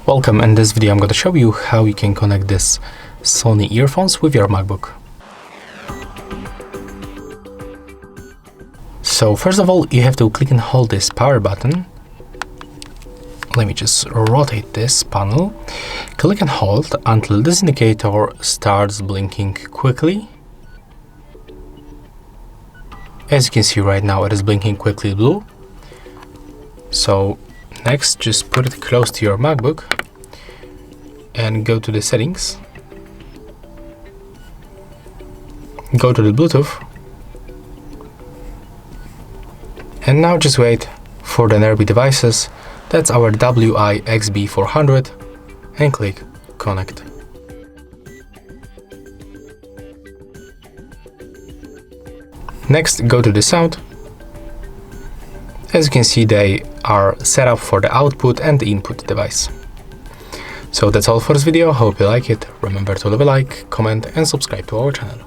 Welcome. In this video I'm going to show you how you can connect this Sony earphones with your MacBook. So first of all, you have to click and hold this power button. Let me just rotate this panel. Click and hold until this indicator starts blinking quickly. As you can see right now, it is blinking quickly blue. So next, just put it close to your MacBook and go to the settings. Go to the Bluetooth. And now just wait for the nearby devices. That's our WI-XB400 and click connect. Next, go to the sound. As you can see, they are set up for the output and the input device. So that's all for this video. Hope you like it. Remember to leave a like, comment and subscribe to our channel.